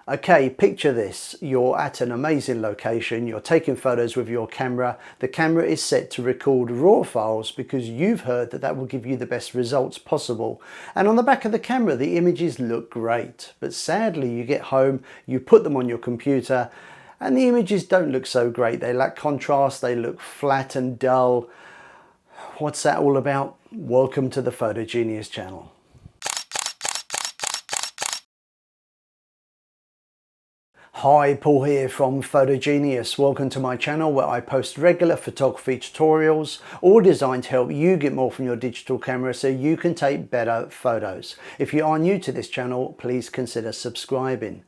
Okay, picture this. You're at an amazing location, you're taking photos with your camera. The camera is set to record RAW files because you've heard that that will give you the best results possible. And on the back of the camera, the images look great. But sadly, you get home, you put them on your computer, and the images don't look so great. They lack contrast, they look flat and dull. What's that all about? Welcome to the Photo Genius channel. Hi, Paul here from Photo Genius. Welcome to my channel where I post regular photography tutorials, all designed to help you get more from your digital camera so you can take better photos. If you are new to this channel, please consider subscribing.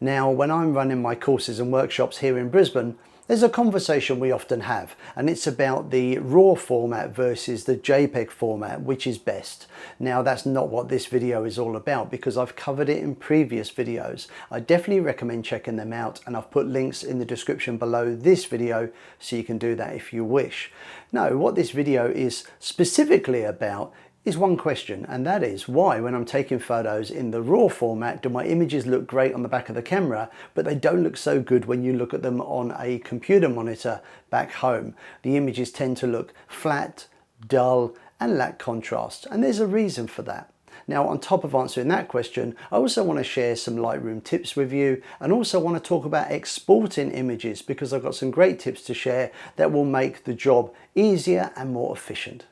Now, when I'm running my courses and workshops here in Brisbane, there's a conversation we often have, and it's about the RAW format versus the JPEG format, which is best. Now, that's not what this video is all about because I've covered it in previous videos. I definitely recommend checking them out, and I've put links in the description below this video so you can do that if you wish. No, what this video is specifically about is one question, and that is why when I'm taking photos in the RAW format do my images look great on the back of the camera, but they don't look so good when you look at them on a computer monitor back home. The images tend to look flat, dull, and lack contrast, and there's a reason for that. Now, on top of answering that question, I also want to share some Lightroom tips with you, and also want to talk about exporting images because I've got some great tips to share that will make the job easier and more efficient.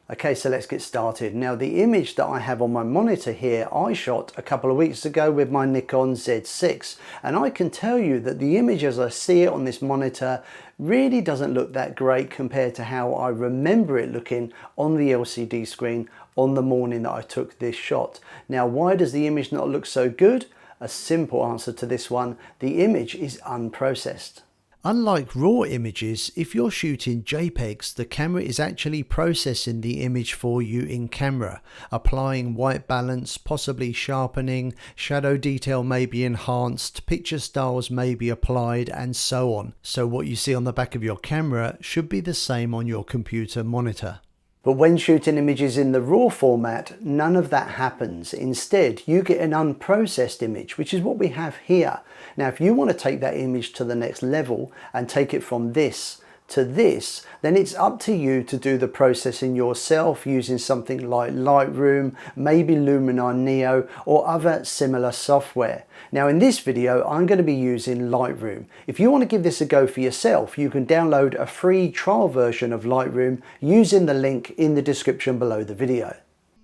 Okay, so let's get started. Now, the image that I have on my monitor here, I shot a couple of weeks ago with my Nikon Z6, and I can tell you that the image as I see it on this monitor really doesn't look that great compared to how I remember it looking on the LCD screen on the morning that I took this shot. Now, why does the image not look so good? A simple answer to this one: the image is unprocessed. Unlike RAW images, if you're shooting JPEGs, the camera is actually processing the image for you in camera, applying white balance, possibly sharpening, shadow detail may be enhanced, picture styles may be applied, and so on. So what you see on the back of your camera should be the same on your computer monitor. But when shooting images in the RAW format, none of that happens. Instead, you get an unprocessed image, which is what we have here. Now, if you want to take that image to the next level and take it from this to this, then it's up to you to do the processing yourself using something like Lightroom, maybe Luminar Neo, or other similar software. Now, in this video, I'm going to be using Lightroom. If you want to give this a go for yourself, you can download a free trial version of Lightroom using the link in the description below the video.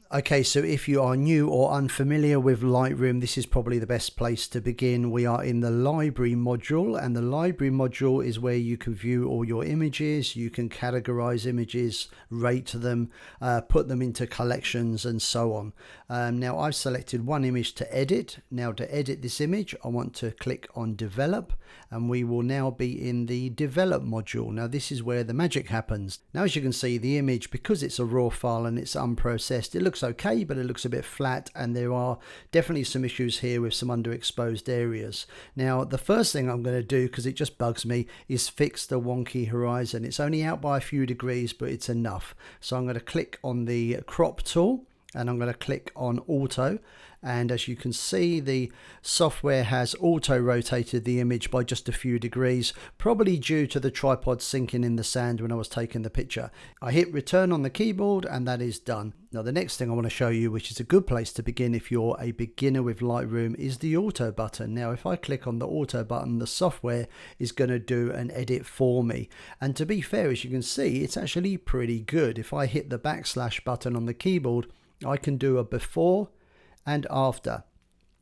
Okay, so if you are new or unfamiliar with Lightroom, this is probably the best place to begin. We are in the library module, and the library module is where you can view all your images, you can categorize images, rate them, put them into collections, and so on. Now, I've selected one image to edit. Now, to edit this image, I want to click on Develop, and we will now be in the Develop module. Now, this is where the magic happens. Now, as you can see, the image, because it's a RAW file and it's unprocessed, it looks okay, but it looks a bit flat, and there are definitely some issues here with some underexposed areas. Now, the first thing I'm going to do, because it just bugs me, is fix the wonky horizon. It's only out by a few degrees, but it's enough. So I'm going to click on the crop tool, and I'm going to click on auto, and as you can see, the software has auto rotated the image by just a few degrees, probably due to the tripod sinking in the sand when I was taking the picture. I hit return on the keyboard, and that is done. Now, the next thing I want to show you, which is a good place to begin if you're a beginner with Lightroom, is the auto button. Now, if I click on the auto button, the software is going to do an edit for me, and to be fair, as you can see, it's actually pretty good. If I hit the backslash button on the keyboard, I can do a before and after.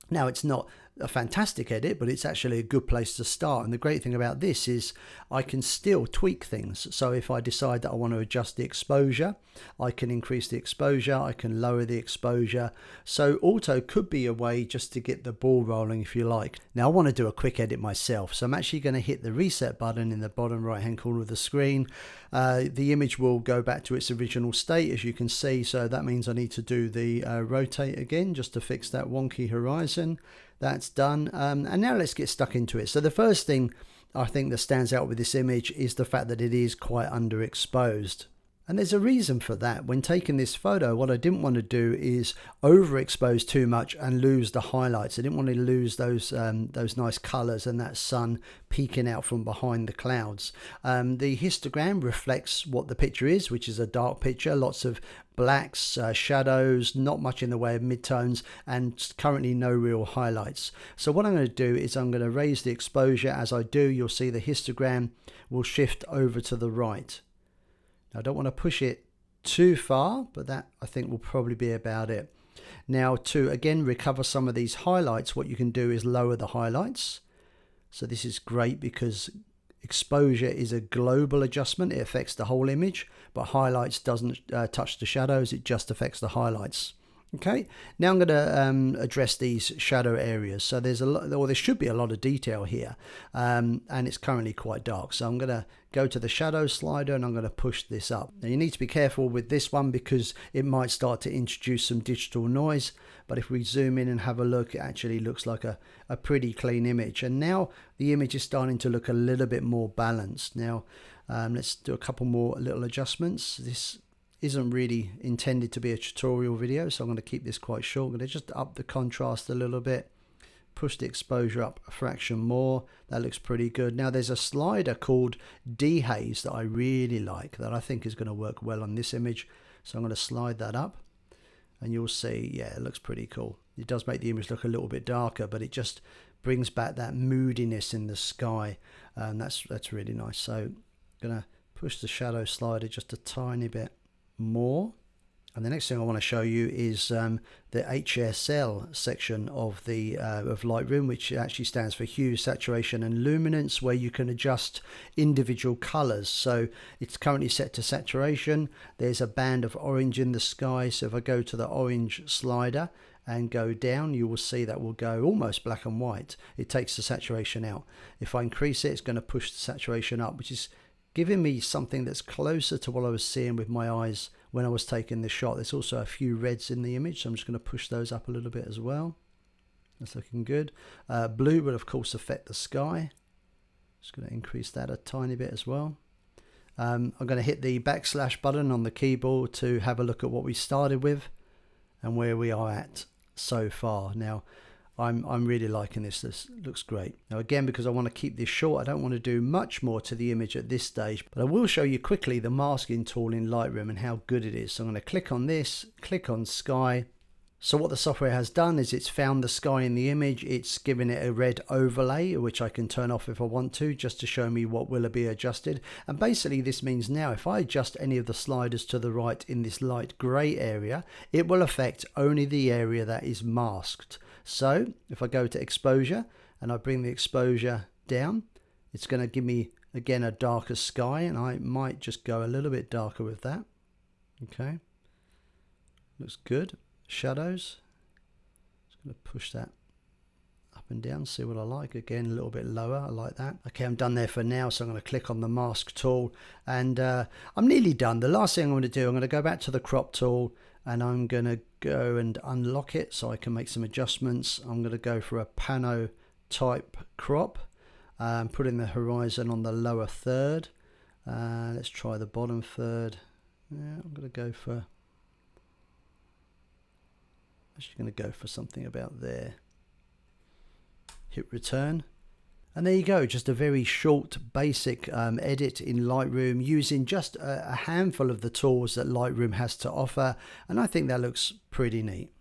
Now, it's not a fantastic edit, but it's actually a good place to start. And the great thing about this is I can still tweak things. So if I decide that I want to adjust the exposure, I can increase the exposure, I can lower the exposure. So auto could be a way just to get the ball rolling, if you like. Now, I want to do a quick edit myself, so I'm actually going to hit the reset button in the bottom right hand corner of the screen. The image will go back to its original state, as you can see, so that means I need to do the rotate again just to fix that wonky horizon. That's done, and now let's get stuck into it. So the first thing I think that stands out with this image is the fact that it is quite underexposed. And there's a reason for that. When taking this photo, what I didn't want to do is overexpose too much and lose the highlights. I didn't want to lose those nice colors and that sun peeking out from behind the clouds. The histogram reflects what the picture is, which is a dark picture, lots of blacks, shadows, not much in the way of midtones, and currently no real highlights. So what I'm going to do is I'm going to raise the exposure. As I do, you'll see the histogram will shift over to the right. I don't want to push it too far, but that I think will probably be about it. Now, to again recover some of these highlights, what you can do is lower the highlights. So this is great because exposure is a global adjustment. It affects the whole image, but highlights doesn't touch the shadows. It just affects the highlights. Okay, now I'm going to address these shadow areas. So there's a lot, or there should be a lot of detail here, and it's currently quite dark. So I'm going to go to the shadow slider and I'm going to push this up. Now you need to be careful with this one because it might start to introduce some digital noise. But if we zoom in and have a look, it actually looks like a pretty clean image. And now the image is starting to look a little bit more balanced. Now let's do a couple more little adjustments. This isn't really intended to be a tutorial video, so I'm going to keep this quite short. I'm going to just up the contrast a little bit, push the exposure up a fraction more. That looks pretty good. Now there's a slider called dehaze that I really like, that I think is going to work well on this image. So I'm going to slide that up and you'll see, yeah, it looks pretty cool. It does make the image look a little bit darker, but it just brings back that moodiness in the sky, and that's really nice. So I'm going to push the shadow slider just a tiny bit more, and the next thing I want to show you is the HSL section of the of Lightroom, which actually stands for hue, saturation and luminance, where you can adjust individual colors. So it's currently set to saturation. There's a band of orange in the sky, so if I go to the orange slider and go down, you will see that will go almost black and white. It takes the saturation out. If I increase it, it's going to push the saturation up, which is giving me something that's closer to what I was seeing with my eyes when I was taking the shot. There's also a few reds in the image, so I'm just going to push those up a little bit as well. That's looking good. Blue will of course affect the sky. Just going to increase that a tiny bit as well. I'm going to hit the backslash button on the keyboard to have a look at what we started with and where we are at so far. Now I'm really liking this. This looks great. Now again, because I want to keep this short, I don't want to do much more to the image at this stage, but I will show you quickly the masking tool in Lightroom and how good it is. So I'm going to click on this, click on sky. So what the software has done is it's found the sky in the image, it's given it a red overlay, which I can turn off if I want to, just to show me what will be adjusted. And basically this means now if I adjust any of the sliders to the right in this light grey area, it will affect only the area that is masked. So if I go to exposure and I bring the exposure down, it's going to give me again a darker sky, and I might just go a little bit darker with that. Okay, looks good. Shadows, just going to push that up and down, see what I like. Again, a little bit lower, I like that. Okay, I'm done there for now, so I'm going to click on the mask tool, and I'm nearly done. The last thing I'm going to do, I'm going to go back to the crop tool and I'm going to go and unlock it so I can make some adjustments. I'm going to go for a pano type crop, put in the horizon on the lower third. Let's try the bottom third. Yeah, I'm going to go for, actually going to go for something about there. Hit return. And there you go, just a very short basic edit in Lightroom using just a handful of the tools that Lightroom has to offer, and I think that looks pretty neat.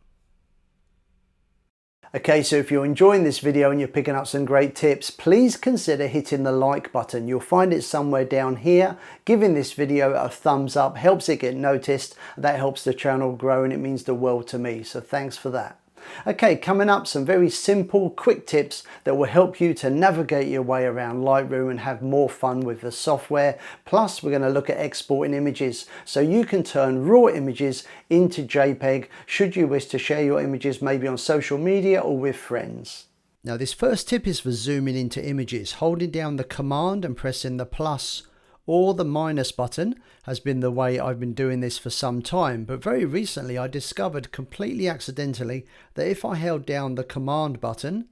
Okay, so if you're enjoying this video and you're picking up some great tips, please consider hitting the like button. You'll find it somewhere down here. Giving this video a thumbs up helps it get noticed. That helps the channel grow and it means the world to me, so thanks for that. Okay, coming up, some very simple, quick tips that will help you to navigate your way around Lightroom and have more fun with the software. Plus, we're going to look at exporting images, so you can turn raw images into JPEG should you wish to share your images maybe on social media or with friends. Now, this first tip is for zooming into images. Holding down the command and pressing the plus or the minus button has been the way I've been doing this for some time, but very recently I discovered completely accidentally that if I held down the command button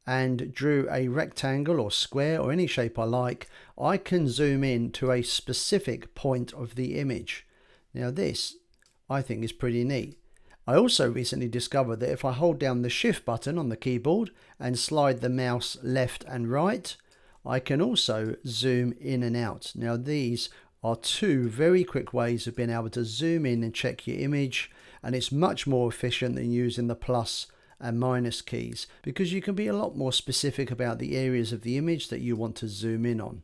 and drew a rectangle or square or any shape I like, I can zoom in to a specific point of the image. Now this, I think, is pretty neat. I also recently discovered that if I hold down the shift button on the keyboard and slide the mouse left and right, I can also zoom in and out. Now these are two very quick ways of being able to zoom in and check your image, and it's much more efficient than using the plus and minus keys because you can be a lot more specific about the areas of the image that you want to zoom in on.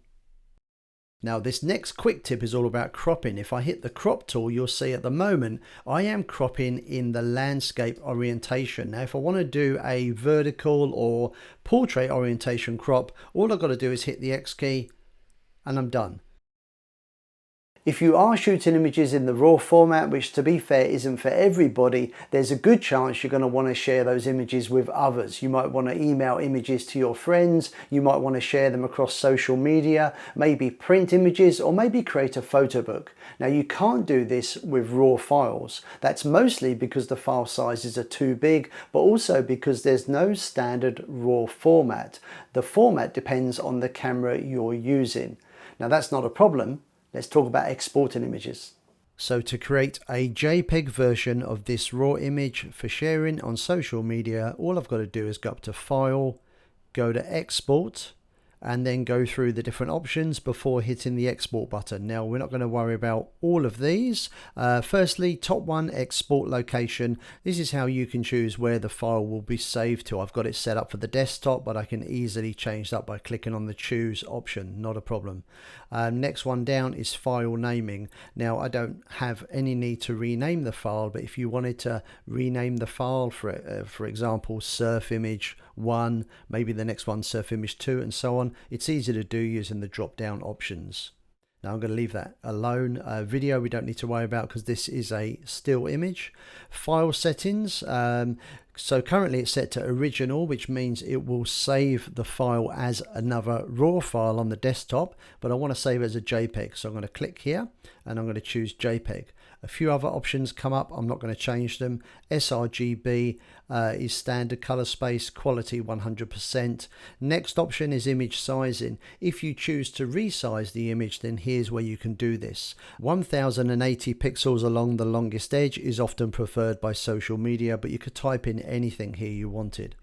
Now this next quick tip is all about cropping. If I hit the crop tool, you'll see at the moment I am cropping in the landscape orientation. Now if I want to do a vertical or portrait orientation crop, all I've got to do is hit the X key and I'm done. If you are shooting images in the RAW format, which to be fair isn't for everybody, there's a good chance you're going to want to share those images with others. You might want to email images to your friends, you might want to share them across social media, maybe print images, or maybe create a photo book. Now you can't do this with RAW files. That's mostly because the file sizes are too big, but also because there's no standard RAW format. The format depends on the camera you're using. Now that's not a problem. Let's talk about exporting images. So to create a JPEG version of this raw image for sharing on social media, all I've got to do is go up to File, go to Export, and then go through the different options before hitting the export button. Now we're not going to worry about all of these. Firstly, top one, export location. This is how you can choose where the file will be saved to. I've got it set up for the desktop, but I can easily change that by clicking on the choose option, not a problem. Next one down is file naming. Now I don't have any need to rename the file, but if you wanted to rename the file, for example, surf image 1, maybe the next one surf image 2, and so on, it's easy to do using the drop down options. Now I'm going to leave that alone. Video we don't need to worry about because this is a still image. File settings. So currently it's set to original, which means it will save the file as another RAW file on the desktop, but I want to save it as a JPEG. So I'm going to click here and I'm going to choose JPEG. A few other options come up. I'm not going to change them. sRGB is standard color space, quality 100%. Next option is image sizing. If you choose to resize the image, then here's where you can do this. 1080 pixels along the longest edge is often preferred by social media, but you could type in anything here you wanted.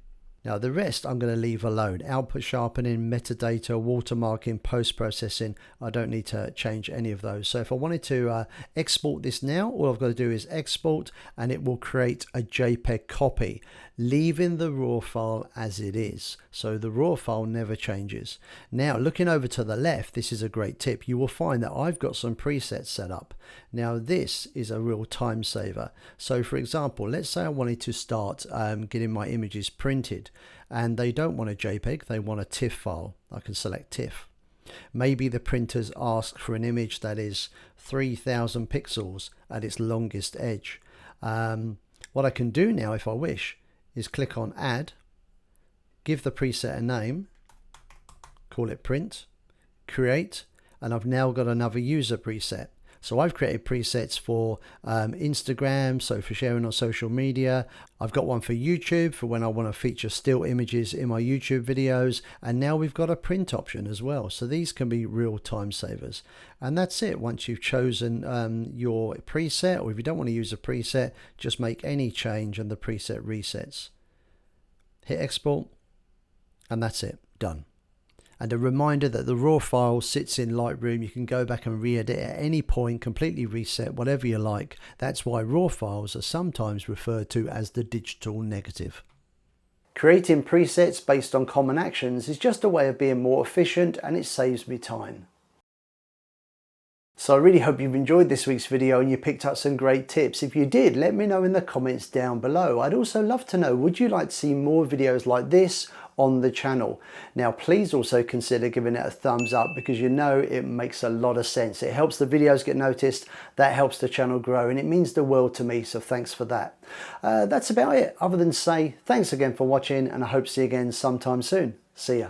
Now the rest I'm going to leave alone. Output sharpening, metadata, watermarking, post-processing, I don't need to change any of those. So if I wanted to export this now, all I've got to do is export and it will create a JPEG copy, leaving the RAW file as it is. So the RAW file never changes. Now looking over to the left, this is a great tip. You will find that I've got some presets set up. Now this is a real time saver. So for example, let's say I wanted to start getting my images printed and they don't want a JPEG, they want a TIFF file. I can select TIFF. Maybe the printers ask for an image that is 3000 pixels at its longest edge. What I can do now if I wish is click on add, give the preset a name, call it print, create, and I've now got another user preset. So I've created presets for Instagram, so for sharing on social media. I've got one for YouTube for when I want to feature still images in my YouTube videos. And now we've got a print option as well. So these can be real time savers. And that's it. Once you've chosen your preset, or if you don't want to use a preset, just make any change and the preset resets. Hit export, and that's it, done. And a reminder that the RAW file sits in Lightroom. You can go back and re-edit at any point, completely reset, whatever you like. That's why RAW files are sometimes referred to as the digital negative. Creating presets based on common actions is just a way of being more efficient, and it saves me time. So I really hope you've enjoyed this week's video and you picked up some great tips. If you did, let me know in the comments down below. I'd also love to know, would you like to see more videos like this on the channel? Now please also consider giving it a thumbs up because you know it makes a lot of sense. It helps the videos get noticed, that helps the channel grow, and it means the world to me, so thanks for that. That's about it, other than say thanks again for watching, and I hope to see you again sometime soon. See ya.